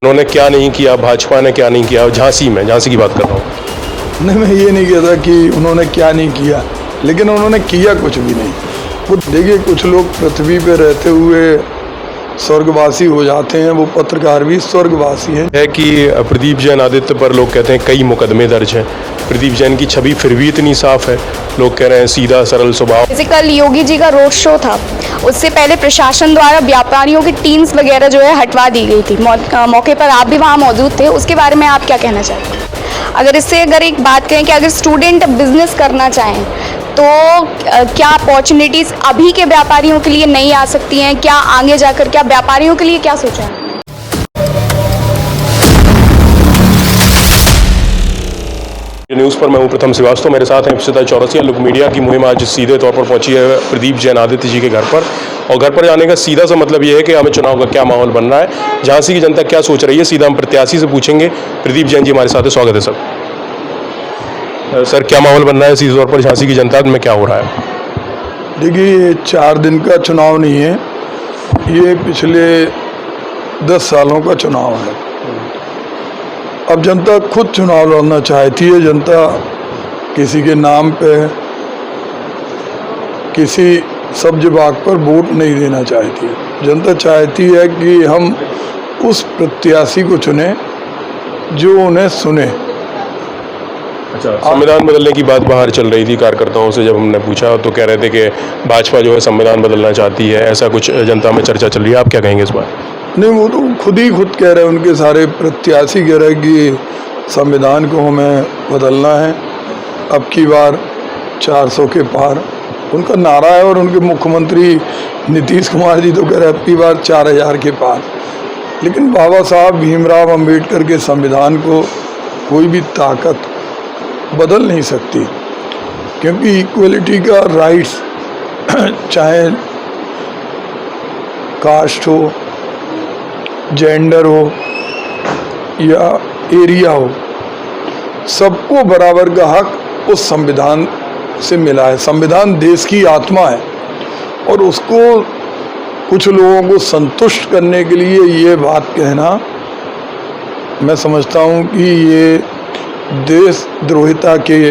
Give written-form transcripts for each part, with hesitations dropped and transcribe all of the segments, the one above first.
उन्होंने क्या नहीं किया, भाजपा ने क्या नहीं किया, झांसी की बात कर रहा हूँ। नहीं, मैं ये नहीं कहता कि उन्होंने क्या नहीं किया, लेकिन उन्होंने किया कुछ भी नहीं। वो देखिए, कुछ लोग पृथ्वी पे रहते हुए स्वर्गवासी हो जाते हैं, वो पत्रकार भी स्वर्गवासी हैं। है कि प्रदीप जैन आदित्य पर लोग कहते हैं कई मुकदमे दर्ज हैं। प्रदीप जैन की छवि फिर भी इतनी साफ है, लोग कह रहे हैं सीधा सरल स्वभाव। जैसे कल योगी जी का रोड शो था, उससे पहले प्रशासन द्वारा व्यापारियों की टीम्स वगैरह जो है हटवा दी गई थी। मौके पर आप भी वहाँ मौजूद थे, उसके बारे में आप क्या कहना चाहते हैं? अगर एक बात करें कि अगर स्टूडेंट बिजनेस करना चाहें तो क्या अपॉर्चुनिटीज़ अभी के व्यापारियों के लिए नहीं आ सकती हैं? क्या आगे जाकर क्या व्यापारियों के लिए क्या सोचा है? न्यूज़ पर मैं हूं प्रथम श्रीवास्तव, मेरे साथ हैं इप्सिता चौरसिया। लुक मीडिया की मुहिम आज सीधे तौर पर पहुंची है प्रदीप जैन आदित्य जी के घर पर, और घर पर जाने का सीधा सा मतलब ये है कि हमें चुनाव का क्या माहौल बन रहा है, झांसी की जनता क्या सोच रही है, सीधा हम प्रत्याशी से पूछेंगे। प्रदीप जैन जी हमारे साथ है, स्वागत है सर। सर, क्या माहौल बन रहा है सीधे तौर पर झांसी की जनता में, क्या हो रहा है? देखिए, ये 4 दिन का चुनाव नहीं है, ये पिछले 10 सालों का चुनाव है। अब जनता खुद चुनाव लड़ना चाहती है। जनता किसी के नाम पे, किसी सब्ज बाग पर वोट नहीं देना चाहती है। जनता चाहती है कि हम उस प्रत्याशी को चुने जो उन्हें सुने। अच्छा, संविधान बदलने की बात बाहर चल रही थी, कार्यकर्ताओं से जब हमने पूछा तो कह रहे थे कि भाजपा जो है संविधान बदलना चाहती है, ऐसा कुछ जनता में चर्चा चल रही है, आप क्या कहेंगे इस बार? नहीं, वो तो खुद कह रहे हैं, उनके सारे प्रत्याशी कह रहे हैं कि संविधान को हमें बदलना है। अब की बार 400 के पार उनका नारा है, और उनके मुख्यमंत्री नीतीश कुमार जी तो कह रहे हैं अब की बार 4000 के पार। लेकिन बाबा साहब भीमराव अंबेडकर के संविधान को कोई भी ताकत बदल नहीं सकती, क्योंकि इक्वलिटी का राइट्स चाहे कास्ट हो, जेंडर हो या एरिया हो, सबको बराबर का हक उस संविधान से मिला है। संविधान देश की आत्मा है, और उसको कुछ लोगों को संतुष्ट करने के लिए ये बात कहना, मैं समझता हूँ कि ये देशद्रोहिता के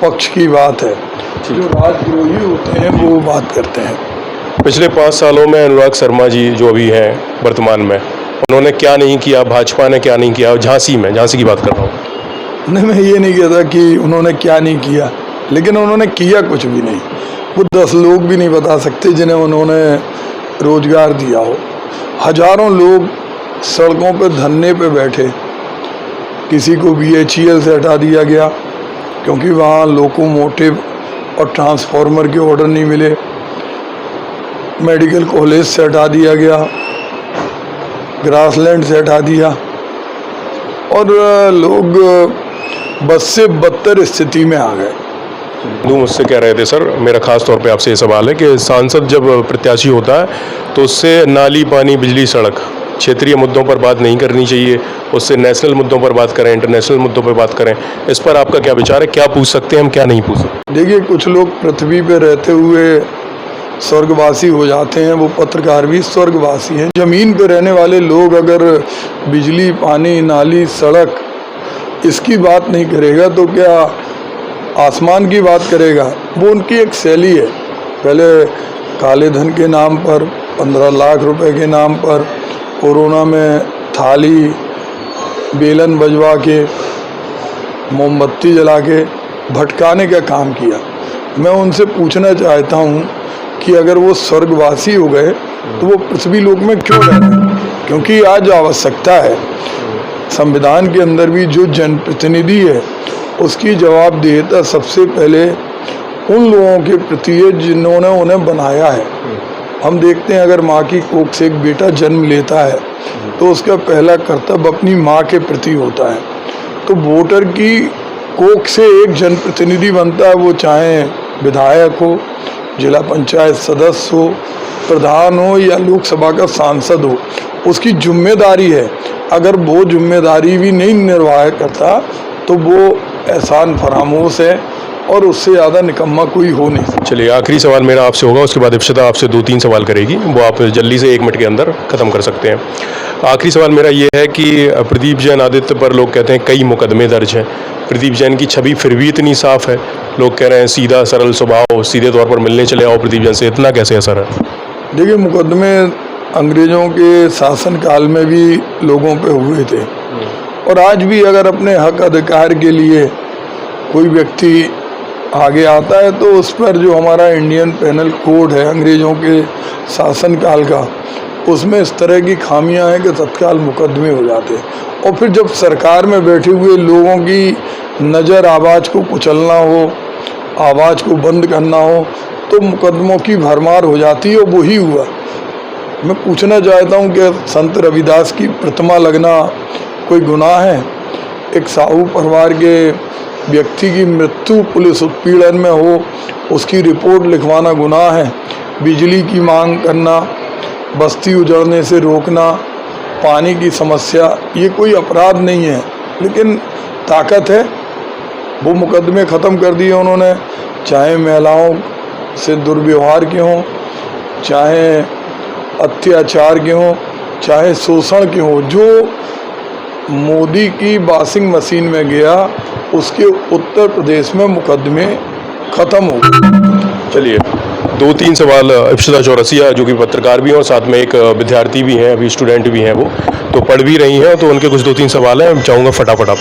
पक्ष की बात है। जो राजद्रोही होते हैं वो बात करते हैं। पिछले 5 सालों में अनुराग शर्मा जी जो अभी हैं वर्तमान में, उन्होंने क्या नहीं किया, भाजपा ने क्या नहीं किया, झांसी की बात कर रहा हूँ। नहीं, मैं ये नहीं कहता कि उन्होंने क्या नहीं किया, लेकिन उन्होंने किया कुछ भी नहीं। वो 10 लोग भी नहीं बता सकते जिन्हें उन्होंने रोजगार दिया हो। हजारों लोग सड़कों पर धरने पे बैठे, किसी को BHEL से हटा दिया गया क्योंकि वहाँ लोकोमोटिव और ट्रांसफार्मर के ऑर्डर नहीं मिले। मेडिकल कॉलेज से हटा दिया गया, ग्रासलैंड से हटा दिया, और लोग बस से बदतर स्थिति में आ गए। मुझसे कह रहे थे सर, मेरा खास तौर पे आपसे ये सवाल है कि सांसद जब प्रत्याशी होता है तो उससे नाली, पानी, बिजली, सड़क, क्षेत्रीय मुद्दों पर बात नहीं करनी चाहिए, उससे नेशनल मुद्दों पर बात करें, इंटरनेशनल मुद्दों पर बात करें। इस पर आपका क्या विचार है? क्या पूछ सकते हैं हम, क्या नहीं पूछ सकते? देखिए, कुछ लोग पृथ्वी पे रहते हुए स्वर्गवासी हो जाते हैं, वो पत्रकार भी स्वर्गवासी हैं। ज़मीन पे रहने वाले लोग अगर बिजली, पानी, नाली, सड़क इसकी बात नहीं करेगा तो क्या आसमान की बात करेगा? वो उनकी एक शैली है। पहले काले धन के नाम पर, 15 लाख रुपए के नाम पर, कोरोना में थाली, बेलन बजवा के, मोमबत्ती जला के भटकाने का काम किया। मैं उनसे पूछना चाहता हूँ कि अगर वो स्वर्गवासी हो गए तो वो पृथ्वी लोक में क्यों रह रहे हैं? क्योंकि आज आवश्यकता है। संविधान के अंदर भी जो जनप्रतिनिधि है उसकी जवाबदेहिता सबसे पहले उन लोगों के प्रति है जिन्होंने उन्हें बनाया है। हम देखते हैं, अगर माँ की कोख से एक बेटा जन्म लेता है तो उसका पहला कर्तव्य अपनी माँ के प्रति होता है। तो वोटर की कोख से एक जनप्रतिनिधि बनता है, वो चाहे विधायक हो, जिला पंचायत सदस्य हो, प्रधान हो या लोकसभा का सांसद हो। उसकी जिम्मेदारी है। अगर वो जिम्मेदारी भी नहीं निर्वाह करता तो वो एहसान फरामोश है और उससे ज़्यादा निकम्मा कोई हो नहीं सकता। चलिए, आखिरी सवाल मेरा आपसे होगा, उसके बाद इप्सिता आपसे 2-3 सवाल करेगी, वो आप जल्दी से 1 मिनट के अंदर ख़त्म कर सकते हैं। आखिरी सवाल मेरा ये है कि प्रदीप जैन आदित्य पर लोग कहते हैं कई मुकदमे दर्ज हैं। प्रदीप जैन की छवि फिर भी इतनी साफ है, लोग कह रहे हैं सीधा सरल स्वभाव, सीधे तौर पर मिलने चले आओ प्रदीप जैन से, इतना कैसे असर है? देखिए, मुकदमे अंग्रेज़ों के शासनकाल में भी लोगों पे हुए थे, और आज भी अगर अपने हक अधिकार के लिए कोई व्यक्ति आगे आता है तो उस पर जो हमारा इंडियन पेनल कोड है अंग्रेज़ों के शासनकाल का, उसमें इस तरह की खामियां हैं कि तत्काल मुकदमे हो जाते हैं। और फिर जब सरकार में बैठे हुए लोगों की नज़र आवाज़ को कुचलना हो, आवाज़ को बंद करना हो, तो मुकदमों की भरमार हो जाती है। और वही हुआ। मैं पूछना चाहता हूं कि संत रविदास की प्रतिमा लगना कोई गुनाह है? एक साहू परिवार के व्यक्ति की मृत्यु पुलिस उत्पीड़न में हो, उसकी रिपोर्ट लिखवाना गुनाह है? बिजली की मांग करना, बस्ती उजड़ने से रोकना, पानी की समस्या, ये कोई अपराध नहीं है, लेकिन ताकत है। वो मुकदमे ख़त्म कर दिए उन्होंने, चाहे महिलाओं से दुर्व्यवहार के हों, चाहे अत्याचार के हों, चाहे शोषण के हों। जो मोदी की वॉशिंग मशीन में गया, उसके उत्तर प्रदेश में मुकदमे ख़त्म हो गए। चलिए, 2-3 सवाल इप्सिता चौरसिया जो कि पत्रकार भी हैं और साथ में एक विद्यार्थी भी हैं, अभी स्टूडेंट भी हैं, वो तो पढ़ भी रही हैं, तो उनके कुछ 2-3 सवाल हैं, चाहूँगा फटाफट आप।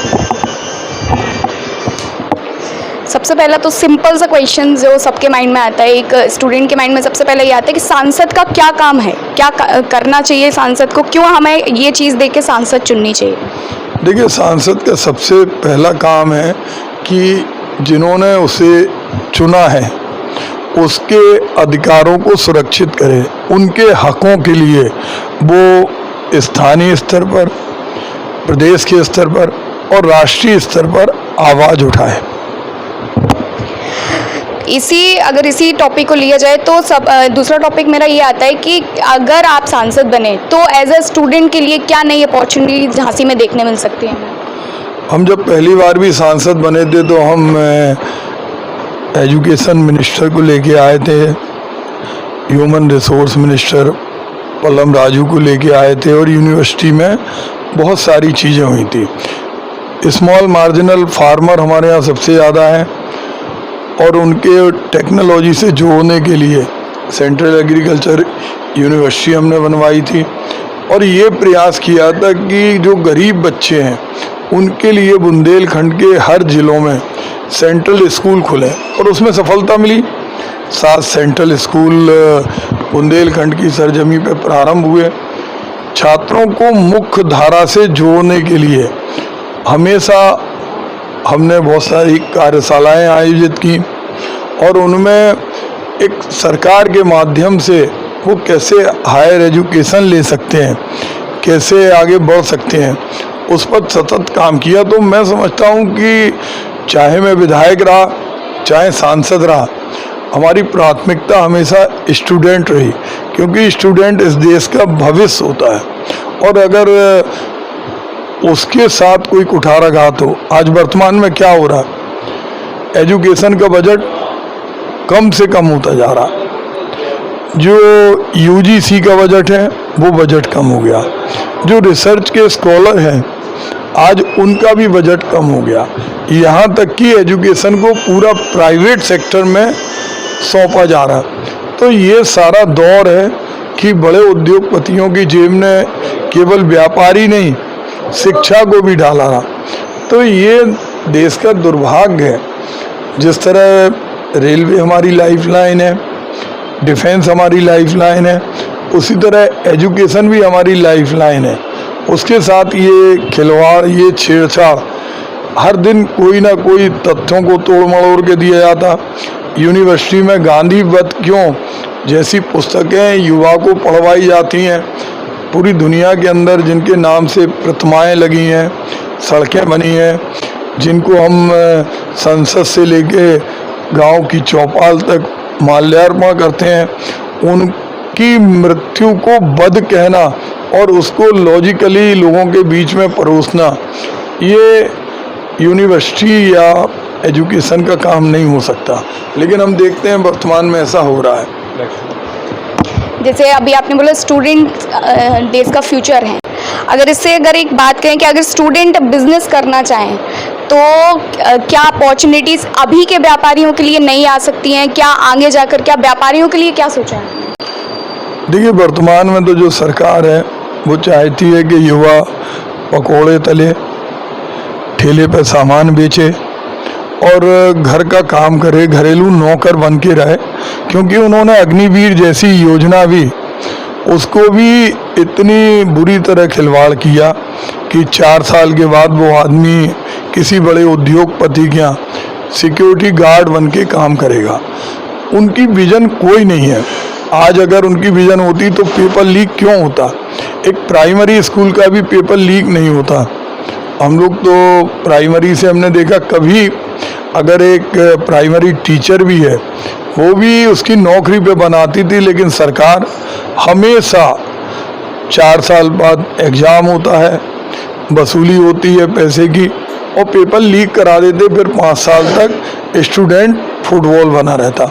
सबसे पहला तो सिंपल सा क्वेश्चन जो सबके माइंड में आता है, एक स्टूडेंट के माइंड में सबसे पहले ये आता है कि सांसद का क्या काम है, क्या करना चाहिए सांसद को, क्यों हमें ये चीज़ देख के सांसद चुननी चाहिए? देखिए, सांसद का सबसे पहला काम है कि जिन्होंने उसे चुना है उसके अधिकारों को सुरक्षित करे, उनके हकों के लिए वो स्थानीय स्तर पर, प्रदेश के स्तर पर और राष्ट्रीय स्तर पर आवाज़ उठाए। इसी टॉपिक को लिया जाए तो दूसरा टॉपिक मेरा ये आता है कि अगर आप सांसद बने तो एज अ स्टूडेंट के लिए क्या नई अपॉर्चुनिटी झांसी में देखने मिल सकती है? हम जब पहली बार भी सांसद बने थे तो हम एजुकेशन मिनिस्टर को लेके आए थे, ह्यूमन रिसोर्स मिनिस्टर पल्लम राजू को लेके आए थे, और यूनिवर्सिटी में बहुत सारी चीज़ें हुई थी। स्मॉल मार्जिनल फार्मर हमारे यहाँ सबसे ज़्यादा हैं, और उनके टेक्नोलॉजी से जोड़ने के लिए सेंट्रल एग्रीकल्चर यूनिवर्सिटी हमने बनवाई थी। और ये प्रयास किया था कि जो गरीब बच्चे हैं उनके लिए बुंदेलखंड के हर ज़िलों में सेंट्रल स्कूल खुले, और उसमें सफलता मिली। 7 सेंट्रल स्कूल बुंदेलखंड की सरजमी पे प्रारंभ हुए। छात्रों को मुख्य धारा से जोड़ने के लिए हमेशा हमने बहुत सारी कार्यशालाएं आयोजित की, और उनमें एक सरकार के माध्यम से वो कैसे हायर एजुकेशन ले सकते हैं, कैसे आगे बढ़ सकते हैं, उस पर सतत काम किया। तो मैं समझता हूँ कि चाहे मैं विधायक रहा, चाहे सांसद रहा, हमारी प्राथमिकता हमेशा स्टूडेंट रही, क्योंकि स्टूडेंट इस देश का भविष्य होता है। और अगर उसके साथ कोई कुठाराघात हो, आज वर्तमान में क्या हो रहा है, एजुकेशन का बजट कम से कम होता जा रहा। जो यूजीसी का बजट है वो बजट कम हो गया, जो रिसर्च के स्कॉलर हैं आज उनका भी बजट कम हो गया, यहाँ तक कि एजुकेशन को पूरा प्राइवेट सेक्टर में सौंपा जा रहा। तो ये सारा दौर है कि बड़े उद्योगपतियों की जेब ने केवल व्यापारी नहीं, शिक्षा को भी डाला रहा। तो ये देश का दुर्भाग्य है। जिस तरह रेलवे हमारी लाइफलाइन है, डिफेंस हमारी लाइफलाइन है, उसी तरह एजुकेशन भी हमारी लाइफलाइन है। उसके साथ ये खिलवाड़, ये छेड़छाड़, हर दिन कोई ना कोई तथ्यों को तोड़ मड़ोड़ के दिया जाता। यूनिवर्सिटी में गांधी वध क्यों जैसी पुस्तकें युवा को पढ़वाई जाती हैं। पूरी दुनिया के अंदर जिनके नाम से प्रतिमाएं लगी हैं, सड़कें बनी हैं, जिनको हम संसद से लेके गांव की चौपाल तक माल्यार्पण करते हैं, उनकी मृत्यु को वध कहना और उसको लॉजिकली लोगों के बीच में परोसना, ये यूनिवर्सिटी या एजुकेशन का काम नहीं हो सकता, लेकिन हम देखते हैं वर्तमान में ऐसा हो रहा है। जैसे अभी आपने बोला स्टूडेंट देश का फ्यूचर है, अगर एक बात करें कि अगर स्टूडेंट बिजनेस करना चाहें तो क्या अपॉर्चुनिटीज़ अभी के व्यापारियों के लिए नहीं आ सकती हैं? क्या आगे जाकर क्या व्यापारियों के लिए क्या सोचा है? देखिए, वर्तमान में तो जो सरकार है वो चाहती है कि युवा पकोड़े तले, ठेले पर सामान बेचे और घर का काम करे, घरेलू नौकर बन के रहे, क्योंकि उन्होंने अग्निवीर जैसी योजना भी उसको भी इतनी बुरी तरह खिलवाड़ किया कि 4 साल के बाद वो आदमी किसी बड़े उद्योगपति के यहाँ सिक्योरिटी गार्ड बन के काम करेगा। उनकी विजन कोई नहीं है। आज अगर उनकी विजन होती तो पेपर लीक क्यों होता? एक प्राइमरी स्कूल का भी पेपर लीक नहीं होता। हम लोग तो प्राइमरी से हमने देखा, कभी अगर एक प्राइमरी टीचर भी है वो भी उसकी नौकरी पे बनाती थी, लेकिन सरकार हमेशा 4 साल बाद एग्ज़ाम होता है, वसूली होती है पैसे की और पेपर लीक करा देते, फिर 5 साल तक स्टूडेंट फुटबॉल बना रहता।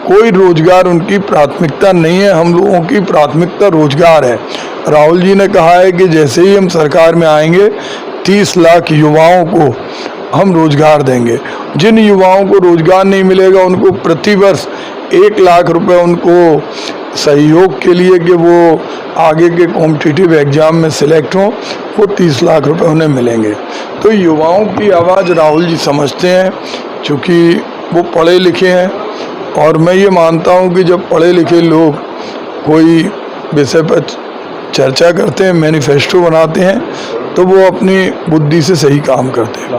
कोई रोजगार उनकी प्राथमिकता नहीं है। हम लोगों की प्राथमिकता रोजगार है। राहुल जी ने कहा है कि जैसे ही हम सरकार में आएंगे 30 लाख युवाओं को हम रोजगार देंगे। जिन युवाओं को रोजगार नहीं मिलेगा उनको प्रतिवर्ष 1 लाख रुपए उनको सहयोग के लिए कि वो आगे के कॉम्पिटिटिव एग्जाम में सिलेक्ट हों, वो 30 लाख रुपए उन्हें मिलेंगे। तो युवाओं की आवाज़ राहुल जी समझते हैं, क्योंकि वो पढ़े लिखे हैं। और मैं ये मानता हूँ कि जब पढ़े लिखे लोग कोई विषय पर चर्चा करते हैं, मैनिफेस्टो बनाते हैं, तो वो अपनी बुद्धि से सही काम करते हैं।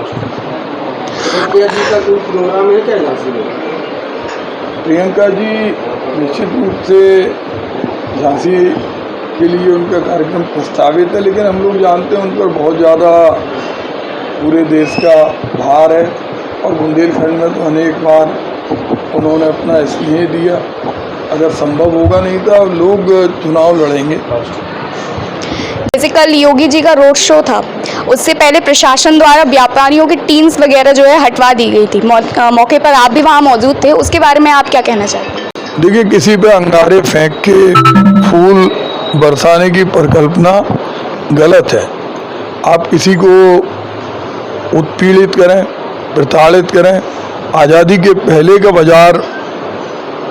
प्रियंका जी निश्चित रूप से झांसी के लिए उनका कार्यक्रम प्रस्तावित है, लेकिन हम लोग जानते हैं उन पर बहुत ज़्यादा पूरे देश का भार है और बुंदेलखंड में तो अनेक बार उन्होंने अपना स्नेह दिया। अगर संभव होगा नहीं तो लोग चुनाव लड़ेंगे। जैसे कल योगी जी का रोड शो था, उससे पहले प्रशासन द्वारा व्यापारियों की टीन्स वगैरह जो है हटवा दी गई थी। मौके पर आप भी वहाँ मौजूद थे, उसके बारे में आप क्या कहना चाहते हैं? देखिए, किसी पे अंगारे फेंक के फूल बरसाने की परिकल्पना गलत है। आप किसी को उत्पीड़ित करें, प्रताड़ित करें। आज़ादी के पहले का बाजार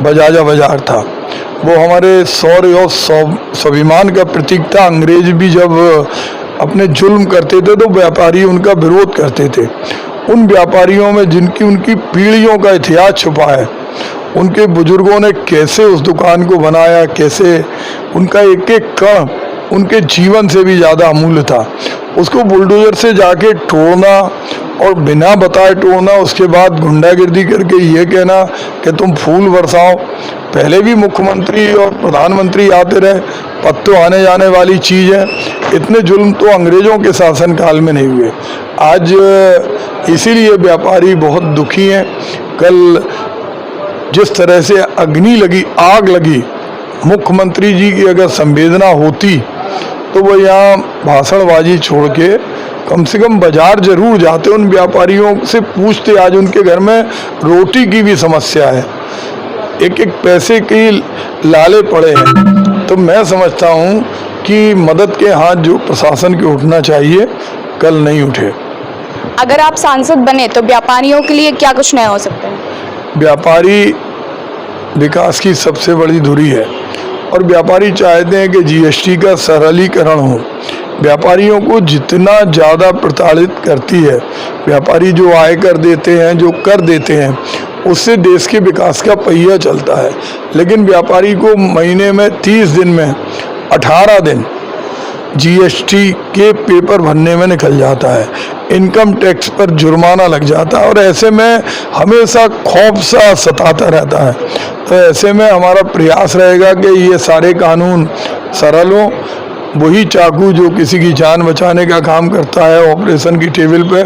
बजाजा बाजार था, वो हमारे शौर्य और स्वाभिमान का प्रतीक था। अंग्रेज भी जब अपने जुल्म करते थे तो व्यापारी उनका विरोध करते थे। उन व्यापारियों में जिनकी उनकी पीढ़ियों का इतिहास छुपा है, उनके बुजुर्गों ने कैसे उस दुकान को बनाया, कैसे उनका एक एक कण उनके जीवन से भी ज़्यादा अमूल्य था। उसको बुलडोजर से जाके तोड़ना और बिना बताए तोड़ना, उसके बाद गुंडागिर्दी करके ये कहना कि तुम फूल बरसाओ। पहले भी मुख्यमंत्री और प्रधानमंत्री आते रहे, पद तो आने जाने वाली चीज़ है। इतने जुल्म तो अंग्रेज़ों के शासनकाल में नहीं हुए। आज इसीलिए व्यापारी बहुत दुखी हैं। कल जिस तरह से अग्नि लगी, आग लगी, मुख्यमंत्री जी की अगर संवेदना होती तो वो यहाँ भाषणबाजी छोड़ के कम से कम बाजार जरूर जाते, उन व्यापारियों से पूछते। आज उनके घर में रोटी की भी समस्या है, एक एक पैसे के लाले पड़े हैं। तो मैं समझता हूँ कि मदद के हाथ जो प्रशासन के उठना चाहिए, कल नहीं उठे। अगर आप सांसद बने तो व्यापारियों के लिए क्या कुछ नया हो सकता है? व्यापारी विकास की सबसे बड़ी धुरी है और व्यापारी चाहते हैं कि जीएसटी का सरलीकरण हो। व्यापारियों को जितना ज़्यादा प्रताड़ित करती है, व्यापारी जो आय कर देते हैं, जो कर देते हैं, उससे देश के विकास का पहिया चलता है। लेकिन व्यापारी को महीने में 30 दिन में 18 दिन जीएसटी के पेपर भरने में निकल जाता है, इनकम टैक्स पर जुर्माना लग जाता है और ऐसे में हमेशा खौफ सा सताता रहता है। तो ऐसे में हमारा प्रयास रहेगा कि ये सारे कानून सरल हों। वही चाकू जो किसी की जान बचाने का काम करता है ऑपरेशन की टेबल पे,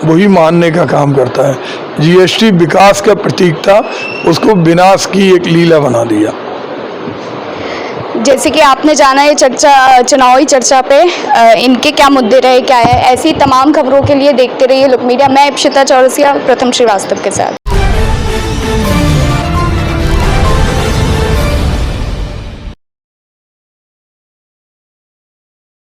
वही मारने का काम करता है। जीएसटी विकास का प्रतीक था, उसको विनाश की एक लीला बना दिया। जैसे कि आपने जाना ये चर्चा चुनावी चर्चा पे इनके क्या मुद्दे रहे क्या है, ऐसी तमाम खबरों के लिए देखते रहिए लुक मीडिया। मैं इप्शिता चौरसिया प्रथम श्रीवास्तव के साथ।